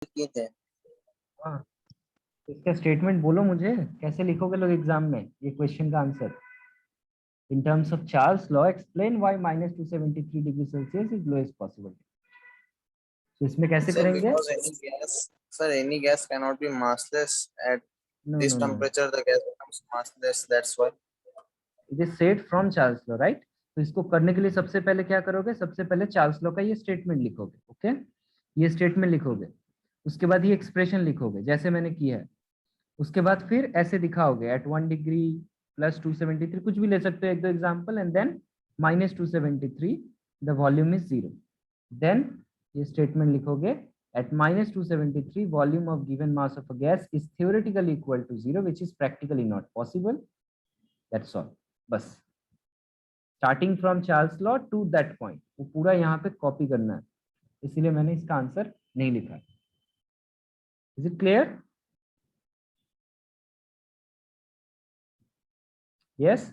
किए थे। हाँ, इसका स्टेटमेंट बोलो मुझे, कैसे लिखोगे लोग एग्जाम में ये क्वेश्चन का answer. In terms of Charles' law, explain why minus 273 degree Celsius is lowest possible. तो इसमें कैसे Sir, करेंगे? because any gas cannot be massless at no this no no, temperature. The gas becomes massless. That's why. It is said from Charles law, right? तो इसको करने के लिए सबसे पहले क्या करोगे, सबसे पहले चार्ल्स लॉ का ये स्टेटमेंट लिखोगे। ओके, ये स्टेटमेंट लिखोगे, उसके बाद ये एक्सप्रेशन लिखोगे जैसे मैंने किया है। उसके बाद फिर ऐसे दिखाओगे एट 1 डिग्री प्लस 273, कुछ भी ले सकते हो एक दो example, and then minus 273 the volume is zero. Then ये स्टेटमेंट लिखोगे at minus 273 volume of given mass of a gas is theoretically equal to zero, which is practically not possible. That's all. बस starting from Charles law to that point, वो पूरा यहाँ पे copy करना है, इसीलिए मैंने इसका आंसर नहीं लिखा है। Is it clear? Yes.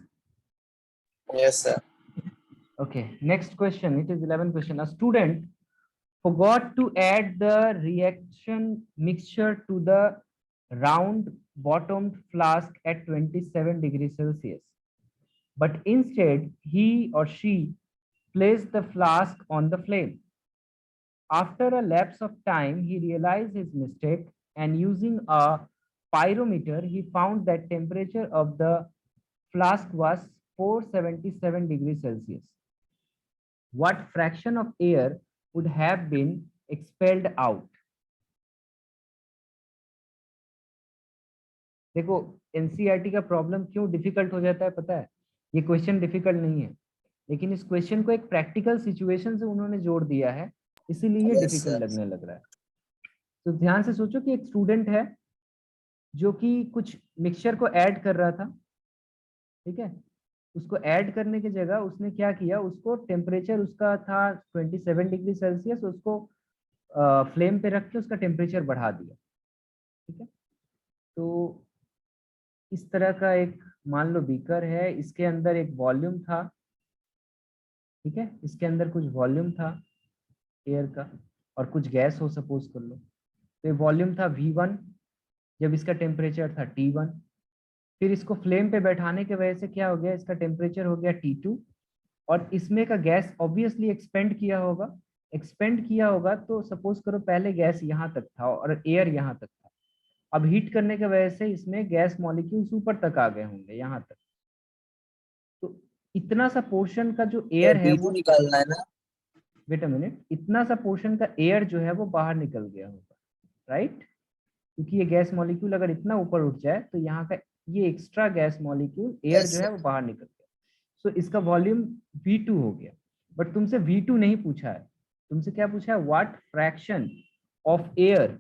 Yes, sir. Okay, next question. It is 11 question. A student forgot to add the reaction mixture to the round bottomed flask at 27 degrees Celsius, but instead he or she placed the flask on the flame. After a lapse of time, he realized his mistake, and using a pyrometer, he found that temperature of the flask was 477 degrees Celsius. What fraction of air would have been expelled out? देखो, NCERT का problem क्यों difficult हो जाता है पता है? ये question difficult नहीं है, लेकिन इस क्वेश्चन को एक प्रैक्टिकल सिचुएशन से उन्होंने जोड़ दिया है, इसीलिए ये Yes, डिफिकल्ट sir. लगने लग रहा है। तो ध्यान से सोचो कि एक स्टूडेंट है जो कि कुछ मिक्सचर को ऐड कर रहा था, ठीक है? उसको ऐड करने की जगह उसने क्या किया, उसको टेम्परेचर उसका था 27 डिग्री सेल्सियस, उसको फ्लेम पे रख के उसका टेम्परेचर बढ़ा दिया, ठीक है? तो इस तरह का एक, मान लो बीकर है, इसके अंदर एक वॉल्यूम था, ठीक है? इसके अंदर कुछ वॉल्यूम था एयर का, और कुछ गैस हो सपोज कर लो। तो ये वॉल्यूम था V1 जब इसका टेम्परेचर था T1। फिर इसको फ्लेम पे बैठाने की वजह से क्या हो गया, इसका टेम्परेचर हो गया T2, और इसमें का गैस ऑब्वियसली एक्सपेंड किया होगा। एक्सपेंड किया होगा तो सपोज करो पहले गैस यहाँ तक था और एयर यहाँ तक था, अब हीट करने की वजह से इसमें गैस मॉलिक्यूल्स ऊपर तक आ गए होंगे, यहाँ तक। तो इतना सा पोर्शन का जो Sir, एयर है B2 वो, निकालना है ना? वेट अ मिनट, इतना सा पोर्शन का एयर जो है वो बाहर निकल गया होगा, राइट? क्योंकि ये गैस मॉलिक्यूल अगर इतना ऊपर उठ जाए तो यहाँ का ये extra gas molecule air Yes, जो sir. है वो बाहर निकल गया। सो इसका वॉल्यूम V2 हो गया। बट तुमसे V2 नहीं पूछा है, तुमसे क्या पूछा है, what fraction of air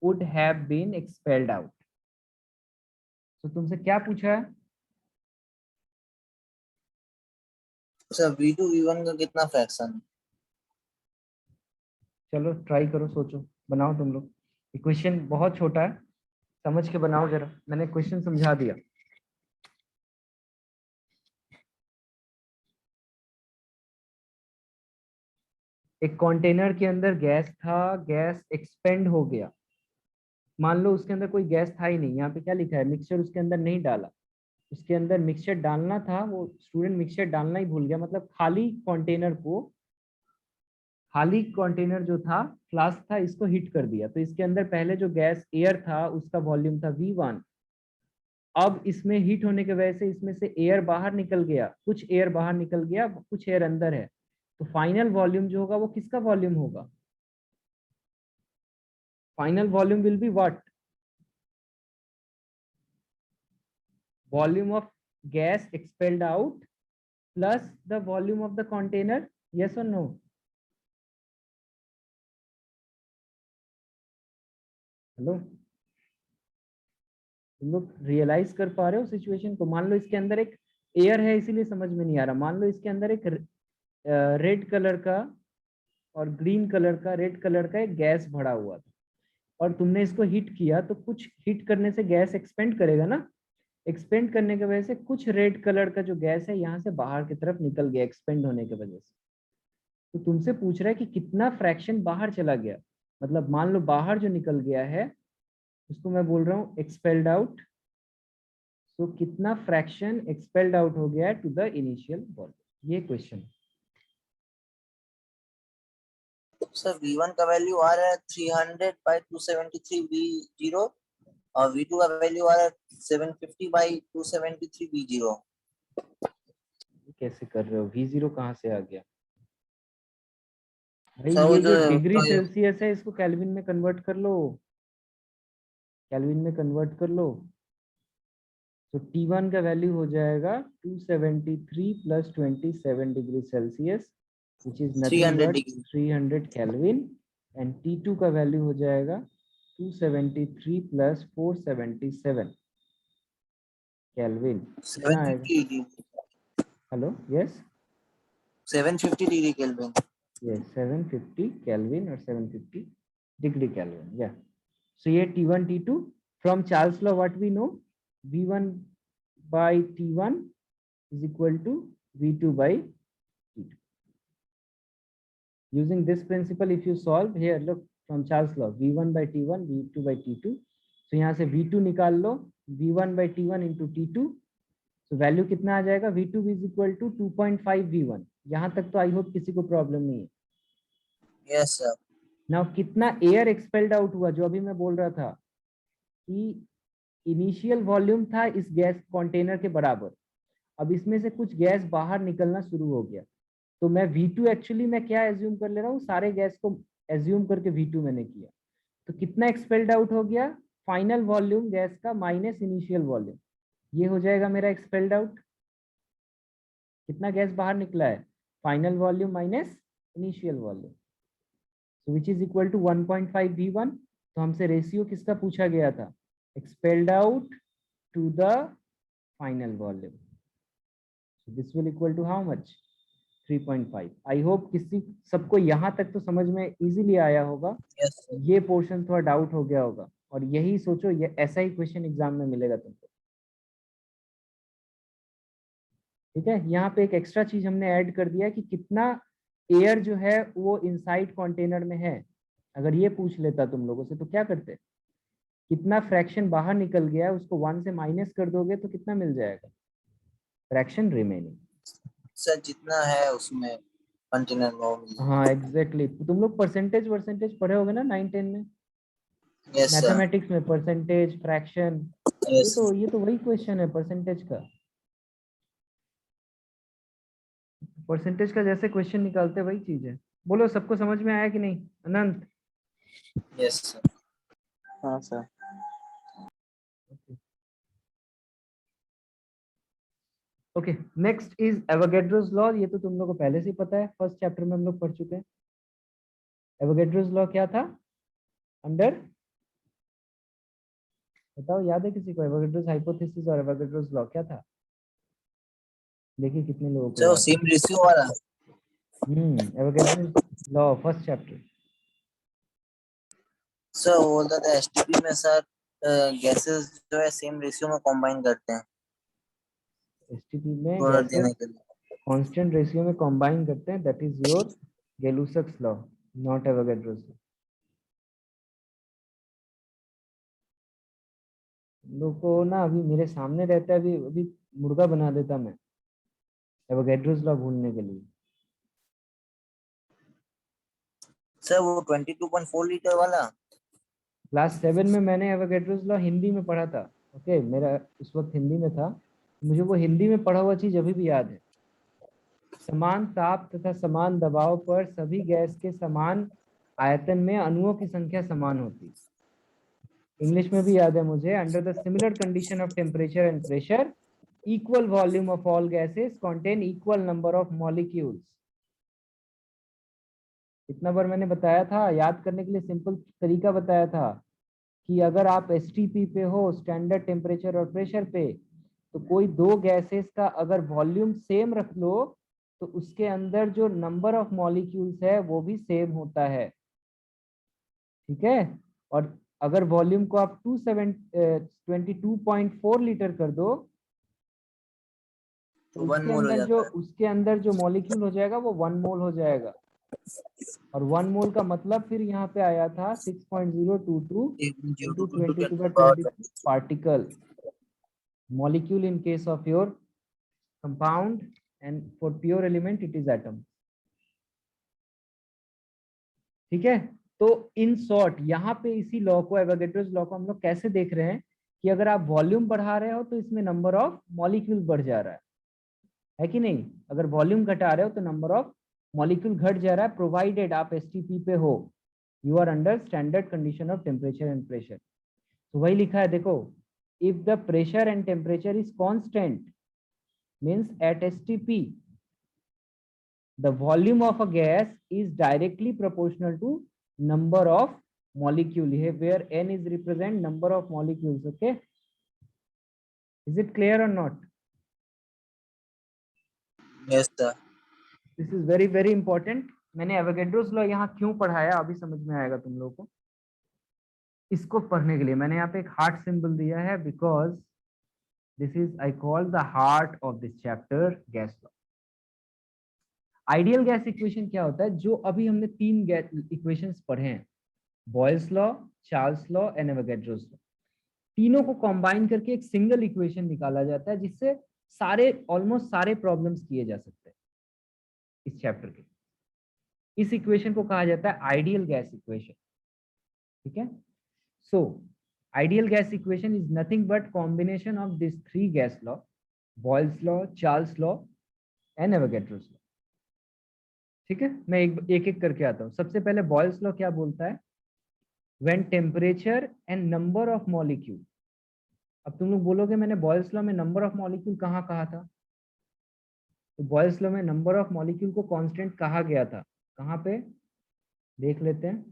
would have been expelled out. तो तुमसे क्या पूछा है? Sir, B2 V1 का कितना फ्रैक्शन? चलो ट्राई करो, सोचो, बनाओ तुम लोग। ये क्वेश्चन बहुत छोटा है, समझ के बनाओ जरा, मैंने क्वेश्चन समझा दिया। एक कंटेनर के अंदर गैस था, गैस एक्सपेंड हो गया। मान लो उसके अंदर कोई गैस था ही नहीं, यहाँ पे क्या लिखा है, मिक्सचर उसके अंदर नहीं डाला। उसके अंदर मिक्सचर डालना था, वो स्टूडेंट मिक्सचर डालना ही भूल गया, मतलब खाली कंटेनर को, खाली कंटेनर जो था, फ्लास्क था, इसको हीट कर दिया। तो इसके अंदर पहले जो गैस एयर था उसका वॉल्यूम था V1। अब इसमें हीट होने की वजह से इसमें से एयर बाहर निकल गया, कुछ एयर बाहर निकल गया, कुछ एयर अंदर है। तो फाइनल वॉल्यूम जो होगा वो किसका वॉल्यूम होगा? Final volume will be what? Volume of gas expelled out plus the volume of the container. Yes और नो? हेलो, तुम लोग रियलाइज कर पा रहे हो सिचुएशन को? मान लो इसके अंदर एक एयर है, इसीलिए समझ में नहीं आ रहा। मान लो इसके अंदर एक रेड कलर का और ग्रीन कलर का, रेड कलर का एक गैस भरा हुआ था, और तुमने इसको हीट किया, तो कुछ हीट करने से गैस एक्सपेंड करेगा ना। एक्सपेंड करने की वजह से कुछ रेड कलर का जो गैस है यहाँ से बाहर की तरफ निकल गया, एक्सपेंड होने की वजह से। तो तुमसे पूछ रहा है कि कितना फ्रैक्शन बाहर चला गया। मतलब मान लो बाहर जो निकल गया है उसको मैं बोल रहा हूँ एक्सपेल्ड आउट। तो कितना फ्रैक्शन एक्सपेल्ड आउट हो गया टू द इनिशियल वॉल्यूम, ये क्वेश्चन। सर V1 का वैल्यू आ रहा है 300/273 V0 और V2 का वैल्यू आ रहा है 750/273 V0। कैसे कर रहे हो? V0 कहाँ से आ गया भाई? सर वो ये जो जो डिग्री सेल्सियस है इसको केल्विन में कन्वर्ट कर लो, केल्विन में कन्वर्ट कर लो। तो T1 का वैल्यू हो जाएगा 273 + 27 degree Celsius which is nothing 300 but degree 300 kelvin. And T2 का वैल्यू हो जाएगा 273 + 477 केल्विन। कितना आएगा? 750 degree hello, yes 750 degree Kelvin. Yes 750 Kelvin और 750 डिग्री केल्विन। या सो ये T1 T2 from Charles law what we know, V1/T1 is equal to V2 by T2. Using this principle, if you solve here, look from Charles law, V1/T1, V2 by T2. So यहाँ से V2 निकाल लो, V1/T1 into T2. So value कितना आ जाएगा? V2 is equal to 2.5 V1. यहाँ तक तो आई hope किसी को प्रॉब्लम नहीं है। Yes sir. नाउ कितना एयर एक्सपेल्ड आउट हुआ, जो अभी मैं बोल रहा था कि इनिशियल वॉल्यूम था इस गैस कंटेनर के बराबर, अब इसमें से कुछ गैस बाहर निकलना शुरू हो गया, तो मैं V2 एक्चुअली मैं क्या एज्यूम कर ले रहा हूँ, सारे गैस को एज्यूम करके V2 मैंने किया। तो कितना एक्सपेल्ड आउट हो गया? फाइनल वॉल्यूम गैस का माइनस इनिशियल वॉल्यूम, ये हो जाएगा मेरा एक्सपेल्ड आउट। कितना गैस बाहर निकला है? Final volume minus initial volume, so which is equal to 1.5 V1। तो हमसे रेशियो किसका पूछा गया था? Expelled out to the final volume. So this will equal to how much? 3.5। I hope किसी सबको यहाँ तक तो समझ में इजीली आया होगा। Yes sir. ये पोर्शन थोड़ा डाउट हो गया होगा, और यही सोचो ये ऐसा ही क्वेश्चन एग्जाम में मिलेगा तुमको। ठीक है, यहाँ पे एक एक्स्ट्रा चीज हमने ऐड कर दिया कि कितना एयर जो है वो इनसाइड कंटेनर में है। अगर ये पूछ लेता तुम लोगों से तो क्या करते? कितना फ्रैक्शन बाहर निकल गया उसको 1 से माइनस कर दोगे तो कितना मिल जाएगा? Fraction remaining. सर जितना है उसमें कंटेनर में वो मिल हाँ एग्जैक्टली, तुम लोग परसेंटेज पढ़े होगे ना 9-10 में, यस सर। मैथमेटिक्स में परसेंटेज फ्रैक्शन। यस ये तो वही क्वेश्चन है परसेंटेज का। परसेंटेज का जैसे क्वेश्चन निकालते वही चीज है। बोलो सबको समझ में आया कि नहीं? अनंत? Yes sir. हाँ सर। Okay, next is Avogadro's law. ये तो तुम लोगों को पहले से ही पता है, फर्स्ट चैप्टर में हम लोग पढ़ चुके हैं। एवोगैड्रोस लॉ क्या था? अंडर, बताओ याद है किसी को? एवोगैड्रोस हाइपोथेसिस और एवोगैड्रोस लॉ क्या था? देखिए कितने लोगों को सर वो याद है। सेम रेशियो वाला। Avogadro's law first chapter. Sir वो बोलता था एसटीपी में सर गैसेस जो है सेम रेशियो में कंबाइन करते हैं एसटीपी में प्रोडक्ट गैसेस देने के लिए। कांस्टेंट रेशियो में कंबाइन करते हैं, that is your Gay Lussac's law, not Avogadro's law. लोग को ना अभी मेरे सामने रहता है, अभी अभी मुर्गा बना देता मैं एवोगैड्रोस लॉ भूलने के लिए। सर वो 22.4 लीटर वाला। क्लास 7 में मैंने एवोगैड्रोस लॉ हिंदी में पढ़ा था। ओके, मेरा उस वक्त हिंदी में था, मुझे वो हिंदी में पढ़ा हुआ चीज अभी भी याद है। समान ताप तथा समान दबाव पर सभी गैस के समान आयतन में अणुओं की संख्या समान होती। इंग्लिश में भी याद है मुझे, under the similar condition of temperature and pressure equal volume of all gases contain equal number of molecules. इतना बार मैंने बताया था, याद करने के लिए सिंपल तरीका बताया था कि अगर आप एसटीपी पे हो, स्टैंडर्ड टेम्परेचर और प्रेशर पे, तो कोई दो गैसेस का अगर वॉल्यूम सेम रख लो तो उसके अंदर जो नंबर ऑफ मॉलिक्यूल्स है वो भी सेम होता है। ठीक है, और अगर वॉल्यूम को आप 22.4 लीटर कर दो तो तो 1 मोल हो जाता है। उसके अंदर जो मॉलिक्यूल हो जाएगा वो 1 मोल हो जाएगा। और 1 मोल का मतलब फिर यहाँ पे आया था 6.022 into 22 by 20 particle molecule in case of your compound, and for pure element it is atom. ठीक है, तो इन शॉर्ट यहाँ पे इसी लॉ को, एवोगैड्रोस लॉ को हम लोग कैसे देख रहे हैं कि अगर आप वॉल्यूम बढ़ा रहे हो तो इसमें नंबर ऑफ मॉलिक्यूल बढ़ जा रहा है कि नहीं? अगर वॉल्यूम घटा रहे हो तो नंबर ऑफ मॉलिक्यूल घट जा रहा है, प्रोवाइडेड आप एसटीपी पे हो, you are under standard condition of temperature and pressure. तो वही लिखा है, देखो, if the pressure and temperature is constant means at STP the volume of a gas is directly proportional to number of molecule here, where n is represent number of molecules. Okay, is it clear or not? Yes sir. This is very very important. मैंने Avogadro's law यहाँ क्यों पढ़ाया अभी समझ में आएगा तुम लोगों को। इसको पढ़ने के लिए मैंने यहाँ पे एक हार्ट सिंबल दिया है, because this is I call the heart of this chapter, gas law. Ideal gas equation क्या होता है? जो अभी हमने 3 गैस इक्वेशंस पढ़े हैं, Boyle's law, Charles law and Avogadro's law, तीनों को कंबाइन करके एक सिंगल इक्वेशन निकाला जाता है, जिससे सारे ऑलमोस्ट सारे प्रॉब्लम्स किए जा सकते हैं इस चैप्टर के। इस इक्वेशन को कहा जाता है आइडियल गैस इक्वेशन। ठीक है, so ideal gas equation is nothing but combination of this 3 gas law, Boyle's law, Charles law and Avogadro's law. ठीक है, मैं एक एक करके आता हूँ। सबसे पहले बॉयल्स लॉ क्या बोलता है? When temperature and number of molecule. अब तुम लोग बोलोगे मैंने बॉयल्स लॉ में नंबर ऑफ मॉलिक्यूल कहाँ कहा था? तो बॉयल्स लॉ में नंबर ऑफ मॉलिक्यूल को कांस्टेंट कहा गया था, कहाँ पे देख लेते हैं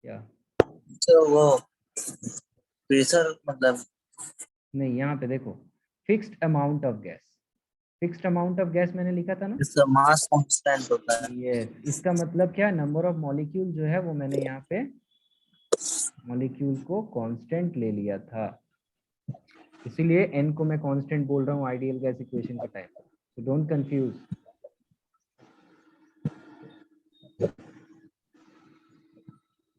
क्या? तो वो प्रेशर मतलब नहीं, यहाँ पे देखो, fixed amount of gas. Fixed amount of gas मैंने लिखा था ना, इसका मास कांस्टेंट होता है। यस। इसका मतलब क्या? नंबर ऑफ मॉलिक्यूल जो है वो मैंने यहाँ पे मॉलिक्यूल को कांस्टेंट ले लिया था, इसीलिए n को मैं कांस्टेंट बोल रहा हूँ आइडियल गैस इक्वेशन के time. So don't confuse.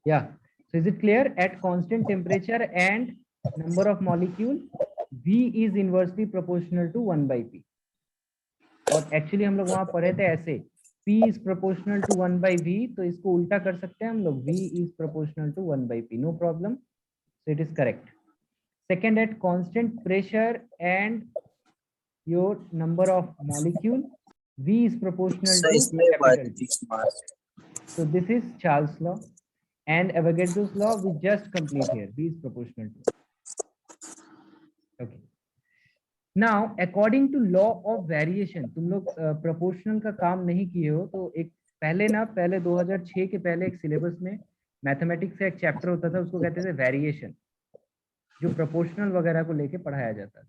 Yeah, so is it clear? At constant temperature and number of molecule, V is inversely proportional to 1 by P. और एक्चुअली हम लोग वहां पढ़े थे ऐसे, P is proportional to 1 by V, तो इसको उल्टा कर सकते हैं हम लोग, V is proportional to 1 by P, no problem, so it is correct. Second, at constant pressure and your number of molecule, V is proportional to capital T. So this is Charles' law. And Avogadro's law we just complete here, V is proportional to. Okay. Now according to law of variation, तुम लोग proportional का काम नहीं किए हो, तो एक पहले 2006 के पहले एक सिलेबस में मैथमेटिक्स का एक चैप्टर होता था, उसको कहते थे वेरिएशन, जो प्रोपोर्शनल वगैरह को लेके पढ़ाया जाता था।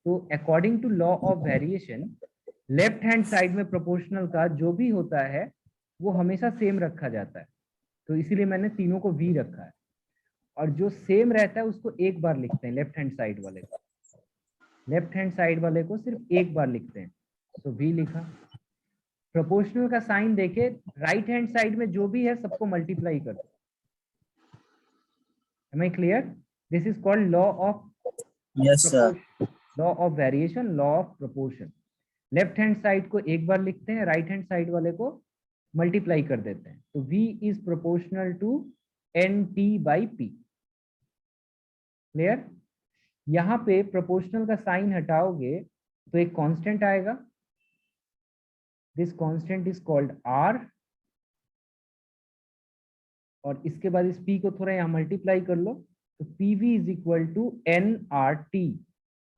तो according to law of variation, left hand side में प्रोपोर्शनल का जो भी होता है वो हमेशा सेम रखा जाता है, तो इसीलिए मैंने तीनों को वी रखा है। और जो सेम रहता है उसको एक बार लिखते हैं, लेफ्ट हैंड साइड वाले को, लेफ्ट हैंड साइड वाले को सिर्फ एक बार लिखते हैं, तो वी लिखा। प्रोपोर्शनल का साइन देके राइट हैंड साइड में जो भी है सबको मल्टीप्लाई कर दो। Am I clear? This is called law of law of variation, law of proportion. Left hand side को एक बार लिखते हैं, राइट हैंड साइड वाले को मल्टीप्लाई कर देते हैं, तो V is proportional to NT by P। Clear? यहाँ पे प्रोपोर्शनल का साइन हटाओगे तो एक कांस्टेंट आएगा, this constant is called R, और इसके बाद इस P को थोड़ा यहाँ मल्टीप्लाई कर लो, तो PV is equal to nRT।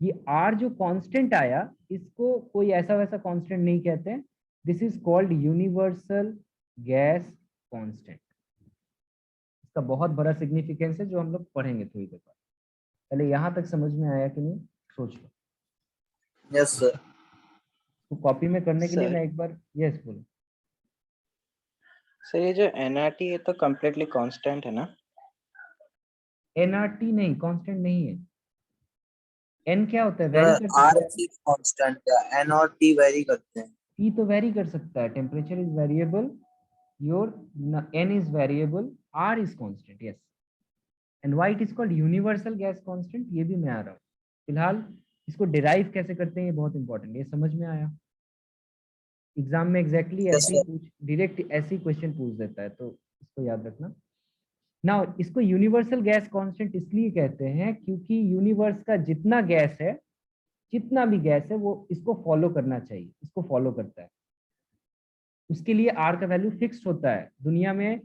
ये R जो कांस्टेंट आया, इसको कोई ऐसा वैसा कांस्टेंट नहीं कहते हैं, this is called universal gas constant. इसका बहुत बड़ा सिग्निफिकेंस है जो हम लोग पढ़ेंगे थोड़ी देर बाद। पहले यहाँ तक समझ में आया कि नहीं, सोच लो। Yes sir. तो कॉपी में करने के लिए मैं एक बार यस बोलूं। सर ये जो nRT है तो कम्प्लीटली कांस्टेंट है ना? nRT नहीं, कांस्टेंट नहीं है। n क्या होता है? वेरी करता है। R कांस्टेंट है, N और T वेरी करते हैं। P तो वेरी कर सकता है, temperature is variable, your N is variable, R is constant, yes, and why it is called universal gas constant, ये भी मैं आ रहा हूँ। फिलहाल इसको डिराइव कैसे करते हैं ये बहुत इंपॉर्टेंट, ये समझ में आया? एग्जाम में एग्जैक्टली Yes, ऐसे ही sir. पूछ, डायरेक्ट ऐसे ही क्वेश्चन पूछ देता है, तो इसको याद रखना। नाउ इसको यूनिवर्सल गैस कांस्टेंट इसलिए कहते हैं क्योंकि यूनिवर्स का जितना गैस है, जितना भी गैस है, वो इसको फॉलो करना चाहिए, इसको फॉलो करता है। उसके लिए आर का वैल्यू फिक्स्ड होता है। दुनिया में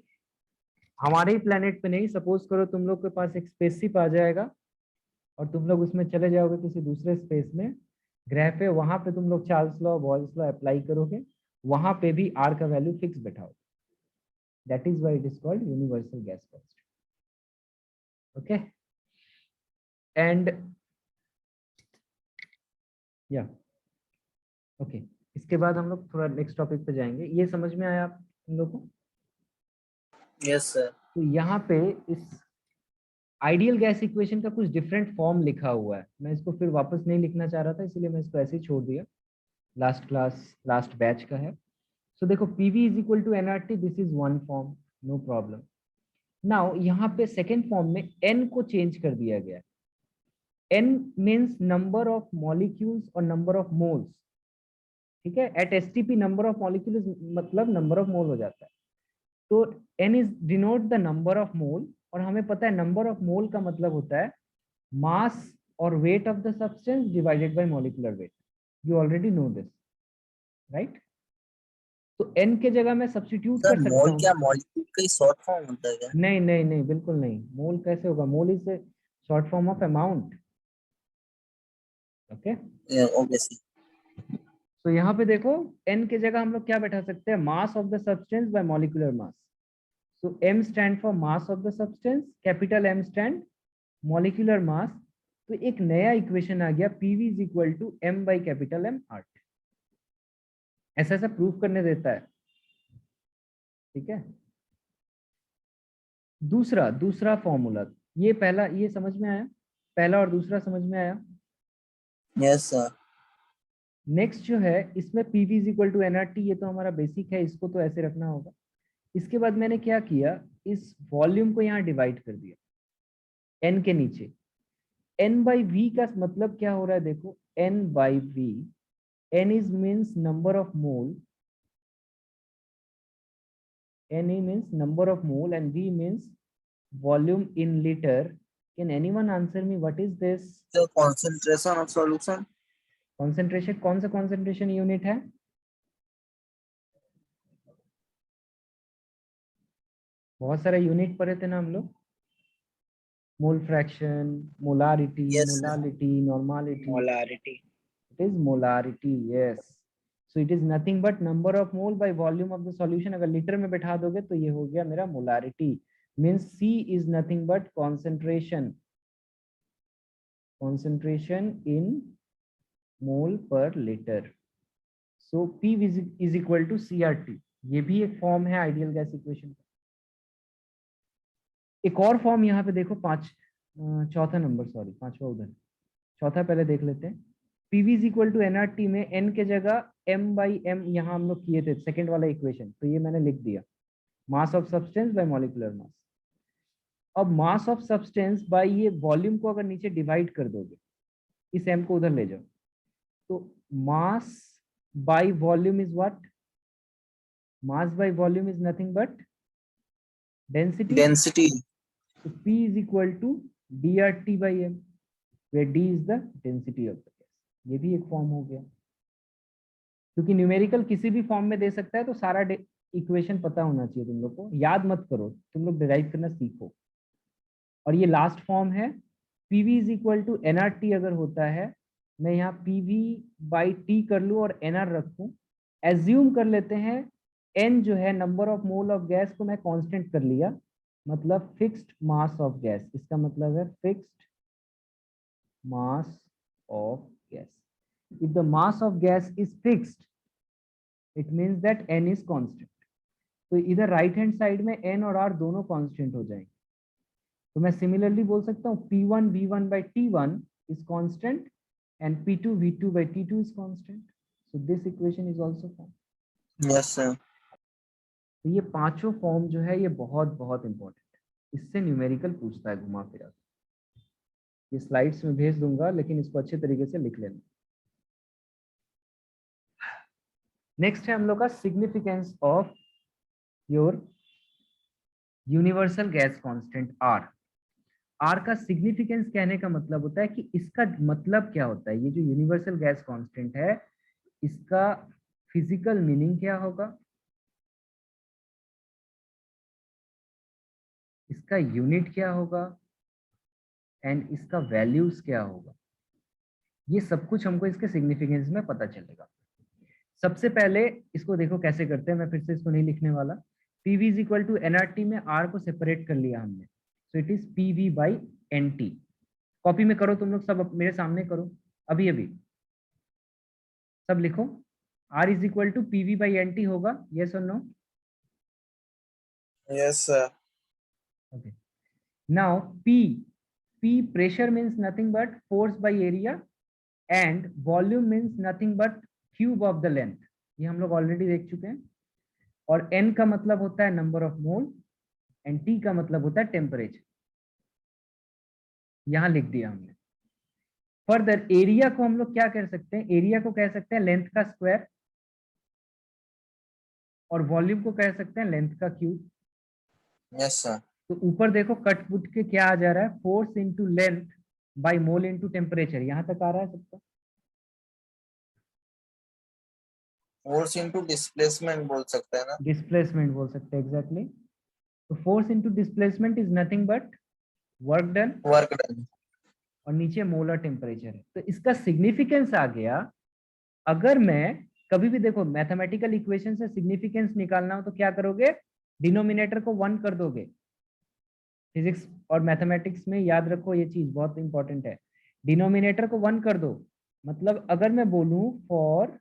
हमारे ही प्लेनेट पे नहीं, सपोज करो तुम लोग के पास एक स्पेसशिप आ जाएगा और तुम लोग उसमें चले जाओगे किसी दूसरे स्पेस में, ग्रह पे, वहां पे तुम लोग Charles law, Boyle's law apply करोगे, वहां पे भी आर का वैल्यू फिक्स बैठाओगे। That is why it is called universal gas constant. Okay, and या ओके, इसके बाद हम लोग थोड़ा नेक्स्ट टॉपिक पे जाएंगे। ये समझ में आया आप तुम लोग को? Yes, sir. तो यहाँ पे इस आइडियल गैस इक्वेशन का कुछ डिफरेंट फॉर्म लिखा हुआ है, मैं इसको फिर वापस नहीं लिखना चाह रहा था, इसलिए मैं इसको ऐसे ही छोड़ दिया, लास्ट क्लास लास्ट बैच का है। सो देखो PV is equal to nRT, this is one form, no problem. Now यहाँ पे सेकेंड फॉर्म में n को चेंज कर दिया गया। n means number of molecules और नंबर ऑफ मोल्स, ठीक है? At STP number of molecules मतलब नंबर ऑफ मोल हो जाता है। तो n is denote the number of mole, और हमें पता है नंबर ऑफ मोल का मतलब होता है मास और weight of the substance divided by molecular weight. You already know this, right? तो n के जगह मैं सब्स्टिट्यूट Sir, कर सकता मोल हूँ। क्या मॉलिक्यूल का ही शॉर्ट फॉर्म होता है क्या? नहीं नहीं नहीं, बिल्कुल नहीं, मोल कैसे होगा? Mole is short form of amount. Okay, Obviously. तो यहाँ पे देखो n के जगह हम लोग क्या बैठा सकते हैं? मास of the substance by molecular mass. So m stand for mass of the substance, capital M stand molecular mass। तो एक नया इक्वेशन आ गया, PV is equal to m by capital M R। ऐसा ऐसा प्रूफ करने देता है, ठीक है? दूसरा दूसरा फॉर्मूला, ये पहला, ये समझ में आया? पहला और दूसरा समझ में आया? Yes, sir. नेक्स्ट जो है इसमें PV is equal to nRT, ये तो हमारा बेसिक है, इसको तो ऐसे रखना होगा। इसके बाद मैंने क्या किया, इस वॉल्यूम को यहाँ डिवाइड कर दिया n के नीचे। n by v का मतलब क्या हो रहा है? देखो n by v, n is means number of mole, n means number of mole and v means volume in liter। Can anyone answer me what is this? The concentration of solution. Concentration, कौन सा concentration unit है? बहुत सारे unit पढ़े थे ना हम लोग, mole fraction, molarity, Yes, sir. Molality, normality. Molarity. It is molarity, yes। So it is nothing but number of mole by volume of the solution। अगर लीटर में बैठा दोगे तो ये हो गया मेरा molarity, means C is nothing but concentration, concentration in mole per liter। So P is equal to CRT। ये भी एक फॉर्म है आइडियल गैस इक्वेशन का। एक और फॉर्म यहाँ पे देखो, चौथा नंबर, सॉरी पांचवा उधर, चौथा पहले देख लेते हैं। PV is equal to nRT में n के जगह m by m यहाँ हम लोग किए थे सेकेंड वाला इक्वेशन, तो ये मैंने लिख दिया, mass of substance by molecular mass. अब मास ऑफ सब्सटेंस बाय ये वॉल्यूम को अगर नीचे डिवाइड कर दोगे, इस m को उधर ले जाओ, तो mass by volume is what? Mass by volume is nothing but density. Density. So P is equal to dRT by m, where D is the density of the gas। ये भी एक फॉर्म हो गया, क्योंकि न्यूमेरिकल किसी भी form में दे सकता है, तो सारा इक्वेशन पता होना चाहिए तुम लोग को, याद मत करो, तुम लोग डिराइव करना सीखो। और ये लास्ट फॉर्म है, PV is equal to nRT अगर होता है, मैं यहाँ PV by T कर लूँ और nR रखूँ, एज्यूम कर लेते हैं n जो है number of mole of gas को मैं कांस्टेंट कर लिया, मतलब फिक्स्ड मास ऑफ गैस, इसका मतलब है fixed mass of gas. If the mass of gas is fixed, it means that n is constant। तो इधर राइट हैंड साइड में n और r दोनों कांस्टेंट हो जाएंगे। तो मैं सिमिलरली बोल सकता हूँ P1 V1 by T1 is constant and P2 V2 by T2 is constant। So this equation is also formed. Yes, sir. तो ये पांचों फॉर्म जो है ये बहुत बहुत इंपॉर्टेंट है, इससे न्यूमेरिकल पूछता है घुमा फिरा। ये स्लाइड्स में भेज दूंगा, लेकिन इसको अच्छे तरीके से लिख लेना। नेक्स्ट है हम लोग का significance of your universal gas constant R. R का सिग्निफिकेंस कहने का मतलब होता है कि इसका मतलब क्या होता है। ये जो यूनिवर्सल गैस कांस्टेंट है इसका फिजिकल मीनिंग क्या होगा, इसका यूनिट क्या होगा एंड इसका वैल्यूज क्या होगा। ये सब कुछ हमको इसके सिग्निफिकेंस में पता चलेगा। सबसे पहले इसको देखो कैसे करते हैं, मैं फिर से इसको नहीं लिखने वाला। PV is equal to NRT में आर को सेपरेट कर लिया हमने, so it is PV by NT. Copy में करो तुम लोग सब, मेरे सामने करो अभी अभी, सब लिखो। R is equal to PV by NT होगा, यस और no? Yes, sir. Okay. Now P pressure means nothing but force by area and volume means nothing but cube of the length, ये हम लोग ऑलरेडी देख चुके हैं। और N का मतलब होता है number of mole and T का मतलब होता है टेम्परेचर, यहां लिख दिया हमने। फर्दर एरिया को हम लोग क्या कर सकते हैं, एरिया को कह सकते हैं लेंथ का स्क्वायर और वॉल्यूम को कह सकते हैं लेंथ का क्यूब। Yes, sir. तो ऊपर देखो कट पुट के क्या आ जा रहा है, force into length by mole into temperature, यहां तक आ रहा है सबका। Force into displacement बोल सकते हैं ना? डिस्प्लेसमेंट बोल सकते हैं, एग्जैक्टली। तो force into displacement is nothing but work done, Work done. और नीचे मोलर टेम्परेचर है। तो इसका सिग्निफिकेंस आ गया। अगर मैं कभी भी देखो मैथमेटिकल इक्वेशन से सिग्निफिकेंस निकालना हो तो क्या करोगे, डिनोमिनेटर को 1 कर दोगे। फिजिक्स और मैथमेटिक्स में याद रखो ये चीज बहुत इंपॉर्टेंट है, डिनोमिनेटर को 1 कर दो। मतलब अगर मैं बोलूं for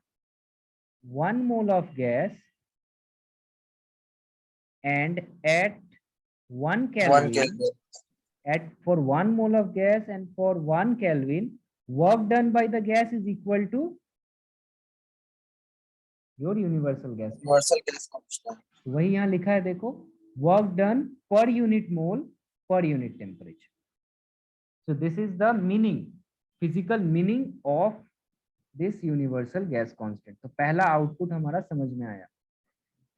1 mole of gas and at 1 One Kelvin, Kelvin. for 1 mole of gas and for 1 Kelvin, work done by the gas is equal to your universal gas. Universal gas constant. वही यहाँ लिखा है देखो, work done per unit mole per unit temperature. So this is the meaning, physical meaning of this universal gas constant. तो पहला output हमारा समझ में आया।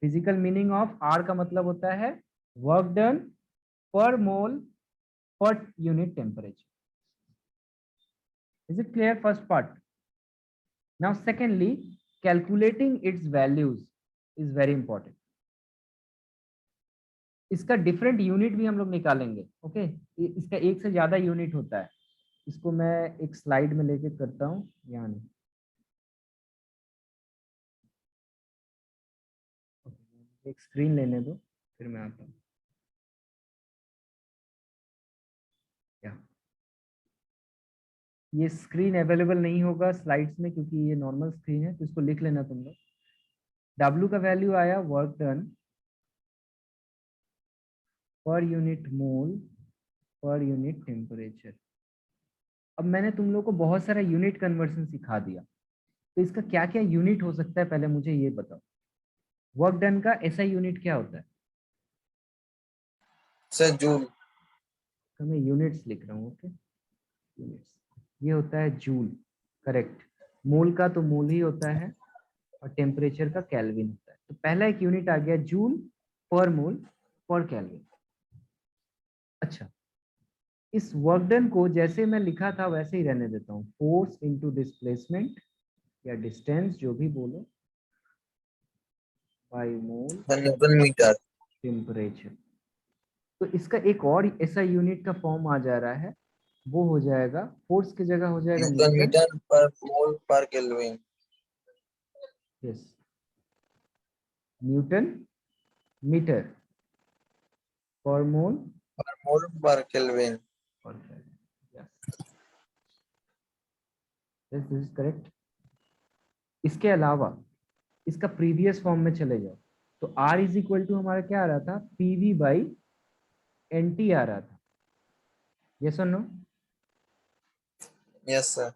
फिजिकल मीनिंग ऑफ आर का मतलब होता है वर्क डन पर मोल पर unit temperature. Is it clear first part? Now secondly calculating its values is very important. इसका डिफरेंट यूनिट भी हम लोग निकालेंगे। ओके इसका एक से ज्यादा यूनिट होता है, इसको मैं एक स्लाइड में लेके करता हूँ, यहाँ नहीं। एक स्क्रीन लेने दो फिर मैं आता हूँ। ये स्क्रीन अवेलेबल नहीं होगा स्लाइड्स में क्योंकि ये नॉर्मल स्क्रीन है, तो इसको लिख लेना तुम लोग। W का वैल्यू आया work done per unit mole पर यूनिट टेम्परेचर। अब मैंने तुम लोग को बहुत सारा यूनिट कन्वर्शन सिखा दिया, तो इसका क्या क्या यूनिट हो सकता है पहले मुझे ये बताओ। वर्क डन का ऐसा यूनिट क्या होता है? Sir, joule. तो मैं यूनिट्स लिख रहा हूँ। ओके यूनिट्स, ये होता है जूल, करेक्ट। मोल का तो मोल ही होता है और टेम्परेचर का केल्विन होता है। तो पहला एक यूनिट आ गया जूल पर मोल पर केल्विन। अच्छा इस वर्क डन को जैसे मैं लिखा था वैसे ही रहने देता हूँ, फोर्स इनटू डिस्प्लेसमेंट या डिस्टेंस जो भी बोलो by mole Newton meter. Temperature. तो इसका एक और ऐसा यूनिट का फॉर्म आ जा रहा है, वो हो जाएगा फोर्स की जगह हो जाएगा Newton Newton. meter per mole per Kelvin. Yes Newton metre per mole Per mole per Kelvin. Per Kelvin. Yes this is correct. इसके अलावा इसका प्रीवियस फॉर्म में चले जाओ तो R इज इक्वल टू हमारा क्या आ रहा था, PV बाई NT आ रहा था, यस और नो? Yes, sir.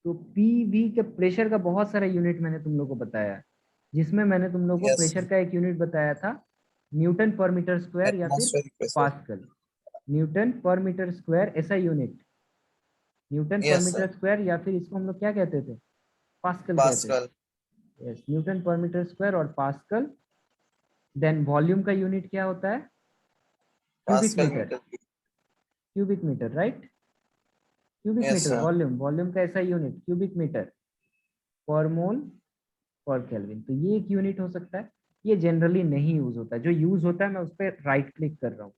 तो पीवी के प्रेशर का बहुत सारा यूनिट मैंने तुम लोग को बताया, जिसमें मैंने तुम लोग को Yes, प्रेशर का एक यूनिट बताया था न्यूटन पर मीटर स्क्वायर या फिर atmospheric pressure. Pascal. Newton per metre square ऐसा यूनिट, न्यूटन पर Yes, sir. मीटर स्क्वायर, या फिर इसको हम लोग क्या कहते थे, पास्कल कहते थे। Pascal. Yes, Newton per metre square और पास्कल। देन वॉल्यूम का यूनिट क्या होता है, cubic Pascal metre, meter. Cubic metre, right. Cubic Yes, metre sir. Volume, volume का ऐसा unit cubic metre per mole पर केल्विन। तो ये एक यूनिट हो सकता है, ये जनरली नहीं यूज होता है। जो यूज होता है मैं उस पर राइट क्लिक कर रहा हूँ,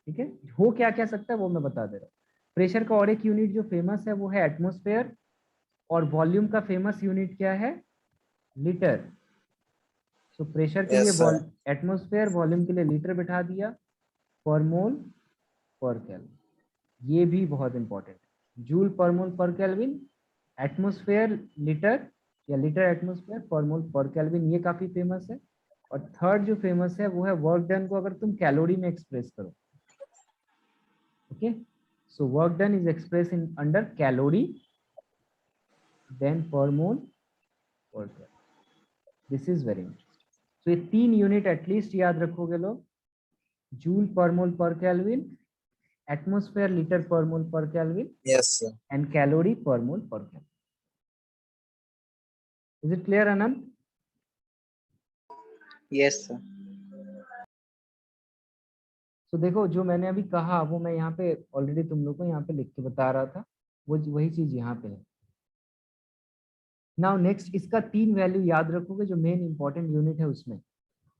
ठीक है। हो क्या क्या सकता है वो मैं बता दे रहा हूँ। प्रेशर का और एक यूनिट जो फेमस है वो है एटमॉस्फेयर, और वॉल्यूम का फेमस यूनिट क्या है, लीटर। सो प्रेशर के Yes, लिए sir. एटमॉस्फेयर, वॉल्यूम के लिए लीटर बिठा दिया, पर मोल पर केल्विन। ये भी बहुत इंपॉर्टेंट है, जूल पर मोल पर केल्विन, एटमॉस्फेयर लीटर या लीटर एटमॉस्फेयर पर मोल पर केल्विन, ये काफी फेमस है। और थर्ड जो फेमस है वो है वर्क डन को अगर तुम कैलोरी में एक्सप्रेस करो, okay. So work done is express in under calorie then पर मोल पर kelvin. This is very interesting. तो ये 3 यूनिट एटलीस्ट याद रखोगे लोग, जूल पर मोल पर केल्विन, एटमॉस्फेयर लीटर पर मोल पर kelvin, Yes, sir. and calorie per mole per kelvin. Is it clear, Anand? Yes, sir. तो देखो जो मैंने अभी कहा वो मैं यहाँ पे ऑलरेडी तुम लोग को यहाँ पे लिख के बता रहा था, वो वही चीज यहाँ पे है। नाउ नेक्स्ट, इसका 3 वैल्यू याद रखोगे जो मेन इंपॉर्टेंट यूनिट है उसमें।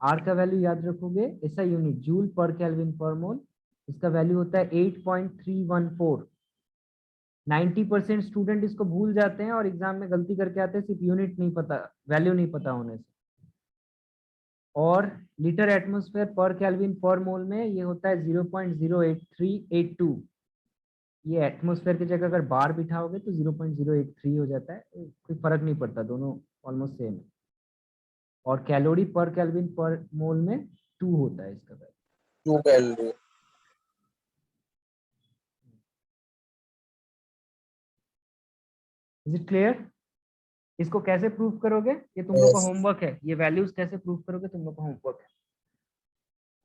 आर का वैल्यू याद रखोगे, ऐसा यूनिट जूल पर केल्विन पर मोल, इसका वैल्यू होता है 8.314। 90% स्टूडेंट इसको भूल जाते हैं और एग्जाम में गलती करके आते हैं, सिर्फ यूनिट नहीं पता, वैल्यू नहीं पता होने से। और लीटर एटमॉस्फेयर पर केल्विन पर मोल में ये होता है 0.08382। ये एटमॉस्फेयर की जगह अगर बार बिठाओगे तो 0.083 हो जाता है, कोई फर्क नहीं पड़ता, दोनों ऑलमोस्ट सेम है। और कैलोरी पर केल्विन पर मोल में 2 होता है इसका value. 2 calorie. Is it clear? इसको कैसे प्रूव करोगे, ये तुम लोग का Yes. होमवर्क है, ये वैल्यूज कैसे प्रूव करोगे तुम लोग का होमवर्क है।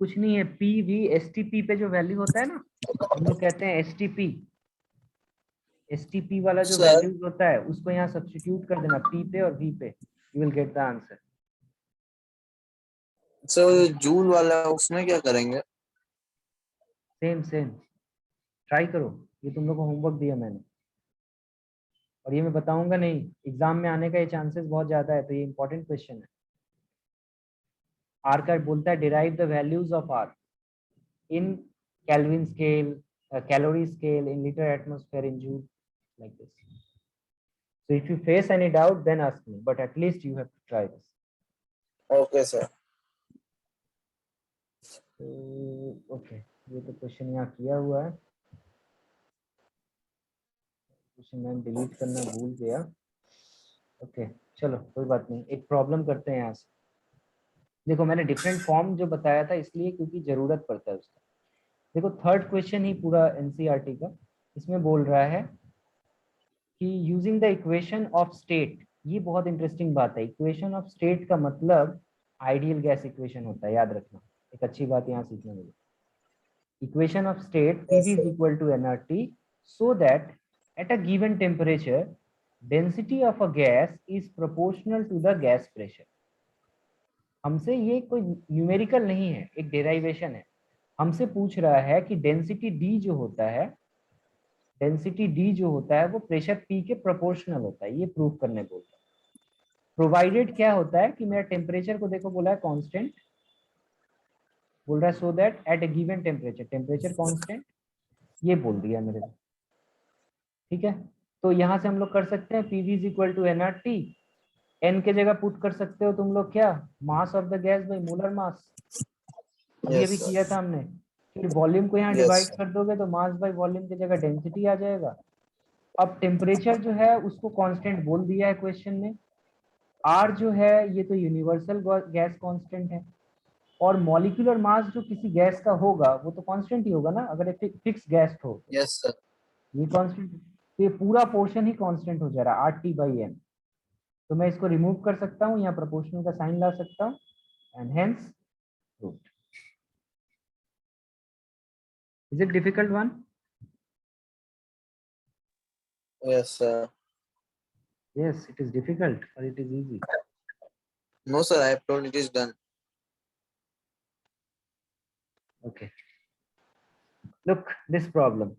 कुछ नहीं है, P V S T P पे जो वैल्यू होता है ना, हम लोग कहते हैं एस टी पी, एसटीपी वाला जो Sir, वैल्यूज होता है उसको यहाँ सब्स्टिट्यूट कर देना पी पे और वी पे, you will get the answer. so joule वाला उसमें क्या करेंगे? सेम सेम ट्राई करो, ये तुम लोग को होमवर्क दिया मैंने, और ये मैं बताऊंगा नहीं, एग्जाम में आने का ये चांसेस बहुत ज्यादा है, तो ये इंपॉर्टेंट क्वेश्चन है। आर का बोलता है derive the values of R in Kelvin scale, calorie scale, in litre atmosphere, in joule, like this. So if you face any doubt then ask me, but at least you have to try this. Okay, sir. Okay, ये तो question यहाँ किया हुआ है, question मैं delete करना भूल गया। ओके चलो कोई बात नहीं, एक प्रॉब्लम करते हैं यहाँ से। देखो मैंने डिफरेंट फॉर्म जो बताया था इसलिए क्योंकि जरूरत पड़ता है उसका। देखो थर्ड क्वेश्चन ही पूरा एनसीईआरटी का, इसमें बोल रहा है कि using the equation of state, ये बहुत इंटरेस्टिंग बात है। इक्वेशन ऑफ स्टेट का मतलब आइडियल गैस इक्वेशन होता है, याद रखना, एक अच्छी बात यहाँ सीखने मिली। Equation of state Yes, PV is sir. equal to nRT, so that at a given temperature density of a gas is proportional to the gas pressure। हमसे ये कोई न्यूमेरिकल नहीं है, एक डेराइवेशन है। हमसे पूछ रहा है कि डेंसिटी D जो होता है, डेंसिटी D जो होता है वो प्रेशर P के प्रोपोर्शनल होता है, ये प्रूव करने बोल रहा है। प्रोवाइडेड क्या होता है कि मेरा टेम्परेचर को देखो बोला है कांस्टेंट, बोल रहा है so that at A given temperature, temperature constant, ये बोल दिया मेरे को, ठीक है। तो यहाँ से हम लोग कर सकते हैं PV is equal to NRT, N के जगह पुट कर सकते हो तुम लोग क्या, mass of the gas by molar mass, अभी Yes, अभी sir. किया था हमने। फिर वॉल्यूम को यहाँ Yes, डिवाइड sir. कर दोगे तो मास बाई वॉल्यूम की जगह डेंसिटी आ जाएगा। अब टेम्परेचर जो है उसको कांस्टेंट बोल दिया है क्वेश्चन में, आर जो है ये तो यूनिवर्सल गैस कांस्टेंट है, और मॉलिक्यूलर मास जो किसी गैस का होगा वो तो कांस्टेंट ही होगा ना, अगर एक फिक्स गैस हो, Yes, sir. ये कांस्टेंट है। तो ये पूरा पोर्शन ही कांस्टेंट हो जा रहा है RT/m। तो मैं इसको रिमूव कर सकता हूँ, या प्रोपोर्शनल का साइन ला सकता हूँ, and hence root. Is it difficult one? Yes, sir. Yes, it is difficult or it is easy. No, sir. I have told it is done. Okay. Look, this problem.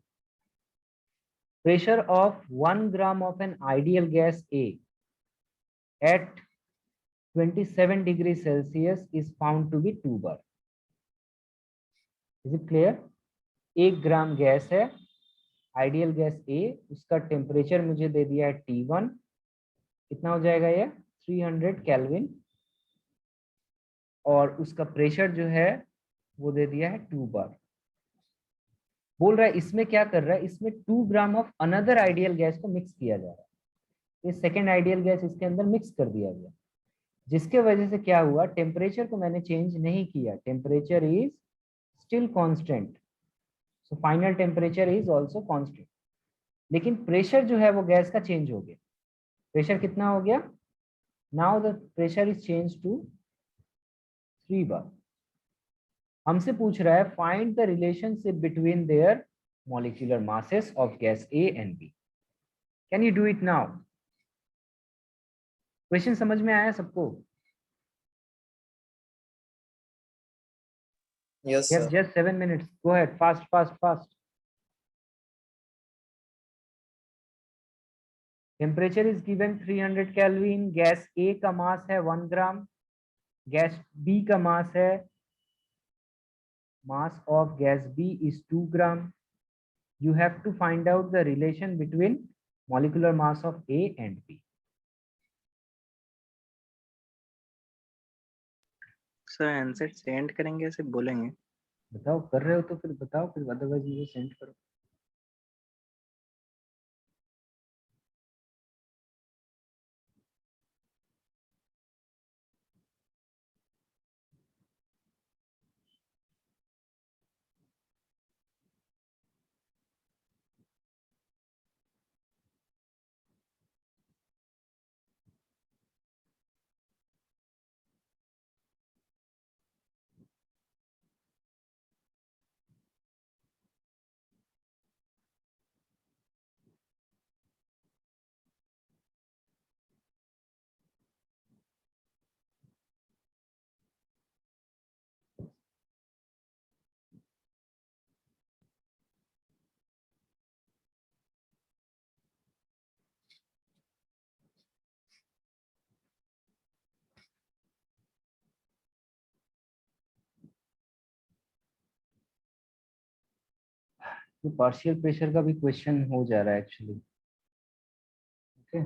Pressure of 1 gram of an ideal gas A at 27 degrees Celsius is found to be 2 bar. Is it clear? 1 gram gas है, ideal gas A, उसका temperature मुझे दे दिया है T1, कितना हो जाएगा ये 300 kelvin, और उसका प्रेशर जो है वो दे दिया है 2 बार। बोल रहा है इसमें क्या कर रहा है, इसमें 2 gram of another ideal gas को मिक्स किया जा रहा है। ये सेकेंड आइडियल गैस इसके अंदर मिक्स कर दिया गया, जिसके वजह से क्या हुआ, टेम्परेचर को मैंने चेंज नहीं किया, temperature is still constant, so final temperature is also constant, लेकिन प्रेशर जो है वो गैस का चेंज हो गया। प्रेशर कितना हो गया, now the pressure is change to 3 bar. हमसे पूछ रहा है find the relationship between their molecular masses of gas A and B। Can you do it now? Question समझ में आया सबको? Yes, You have sir. just 7 minutes. Go ahead, fast, fast, fast. Temperature is given 300 Kelvin. Gas A का मास है 1 ग्राम, gas B का मास है, mass of gas B is 2 gram. You have to find out the relation between molecular mass of A and B. Sir answer send करेंगे ऐसे बोलेंगे? बताओ, कर रहे हो तो फिर बताओ, फिर अदरवाइज मुझे सेंड करो। तो पार्शियल प्रेशर का भी क्वेश्चन हो जा रहा है actually. Okay,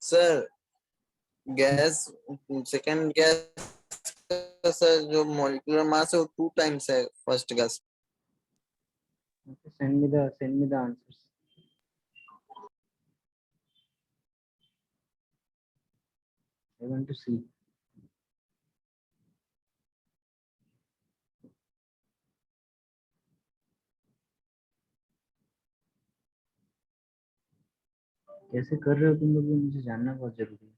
Sir, gas second gas का सर जो मॉलिक्यूलर मास है वो 2 टाइम्स है first gas. send me the answers. I want to see. कैसे कर रहे हो तुम लोग, मुझे जानना बहुत जरूरी है।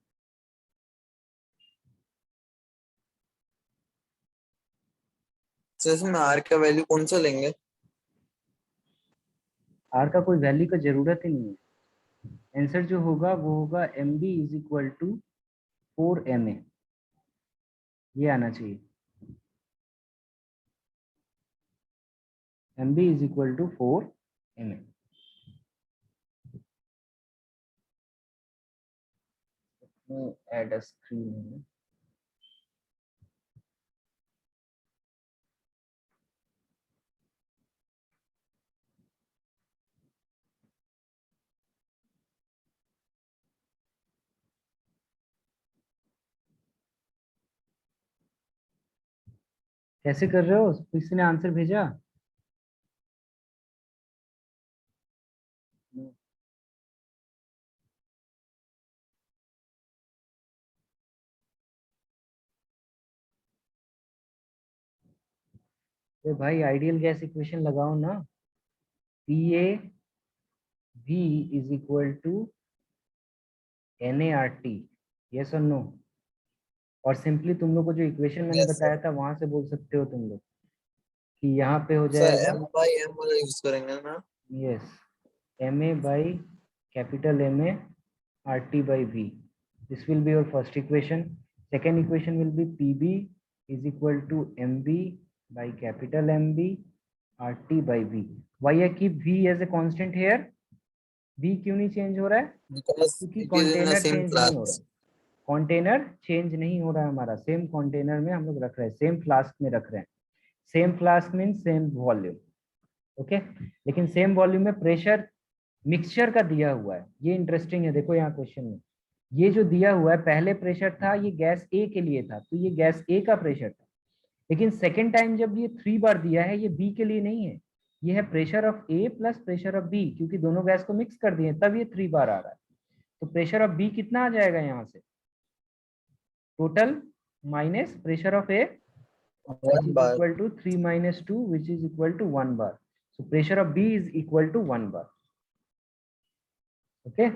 सर इसमें आर का वैल्यू कौन सा लेंगे? आर का कोई वैल्यू का जरूरत ही नहीं है। आंसर जो होगा वो होगा mb is equal to 4ma, ये आना चाहिए। mb is equal to 4ma। Add a screen. कैसे कर रहे हो, किसी ने आंसर भेजा? तो भाई आइडियल गैस इक्वेशन लगाओ ना, PA V is equal to NaRT, yes और नो। और सिंपली तुम लोग को जो इक्वेशन मैंने यस सर। बताया था वहां से बोल सकते हो तुम लोग कि यहाँ पे हो सर जाएगा, m by m वाला यूज करेंगे ना? Yes, MA by capital MA RT by V. This will be your first equation. Second equation will be PB is equal to MB by capital MB RT by V. Why I keep V as a constant here? V क्यों नहीं change हो रहा है? Because क्योंकि it is in the container same change नहीं हो रहा class. है, कंटेनर चेंज नहीं हो रहा है हमारा, सेम कंटेनर में हम लोग रख रहे हैं, सेम फ्लास्क में रख रहे हैं। Same flask mean same volume, okay. लेकिन सेम वॉल्यूम में प्रेशर मिक्सचर का दिया हुआ है, ये इंटरेस्टिंग है। देखो यहाँ क्वेश्चन में ये जो दिया हुआ है, पहले प्रेशर था ये गैस ए के लिए था, तो ये गैस ए का प्रेशर था। लेकिन सेकेंड टाइम जब ये 3 बार दिया है, ये बी के लिए नहीं है, ये है pressure of A plus pressure of B, क्योंकि दोनों गैस को मिक्स कर दिए तब ये 3 बार आ रहा है। तो प्रेशर ऑफ बी कितना आ जाएगा यहाँ से, total minus pressure of A, which 1 is bar. equal to 3 minus 2, which is equal to 1 bar. So pressure of B is equal to 1 bar. Okay,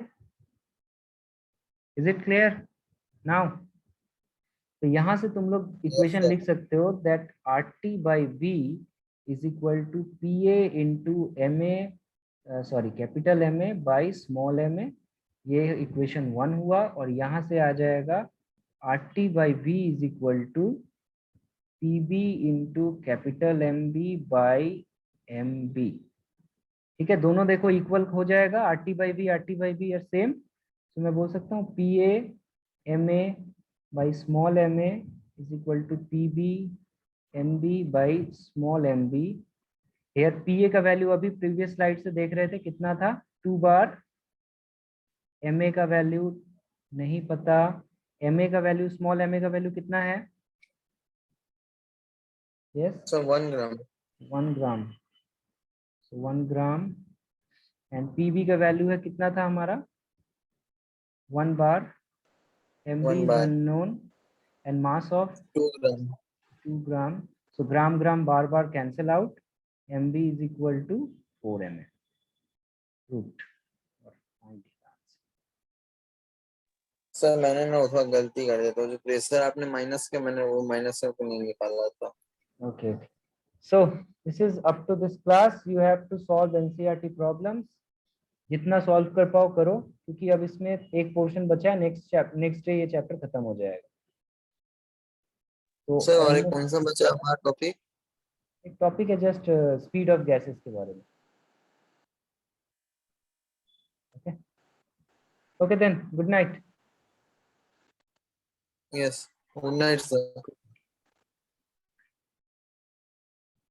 is it clear now? तो यहाँ से तुम लोग Yes equation sir. लिख सकते हो that RT by V is equal to PA into MA, sorry capital MA by small ma. ये equation 1 हुआ, और यहाँ से आ जाएगा RT by V is equal to PB into capital MB by MB। ठीक है, दोनों देखो इक्वल हो जाएगा, RT by V are same. तो मैं बोल सकता हूँ PA MA by small ma is equal to PB MB by small MB। Here PA का वैल्यू अभी प्रीवियस स्लाइड से देख रहे थे कितना था, 2 बार। MA का वैल्यू नहीं पता, MA का वैल्यू, स्मॉल MA का वैल्यू कितना है? Yes, So 1 gram. 1 gram. 1 gram. And PB का वैल्यू है कितना था हमारा, 1 बार। MB 1 is bar. unknown and mass of 2 gram. 2 gram. So gram gram bar bar cancel out. MB is equal to 4 mm. Root. Sir मैंने ना उसका गलती कर दिया, तो जो प्रेशर आपने माइनस किया मैंने वो माइनस करके नहीं निकाला था। Okay. So this is up to this class. You have to solve NCERT problems. जितना सॉल्व कर पाओ करो, क्योंकि अब इसमें एक पोर्शन बचा है, नेक्स्ट डे ये चैप्टर खत्म हो जाएगा। तो सर और एक almost कौन सा बचा हमारा टॉपिक? एक टॉपिक है जस्ट स्पीड ऑफ गैसेस के बारे में। Okay, okay then, good night. Yes, good night sir.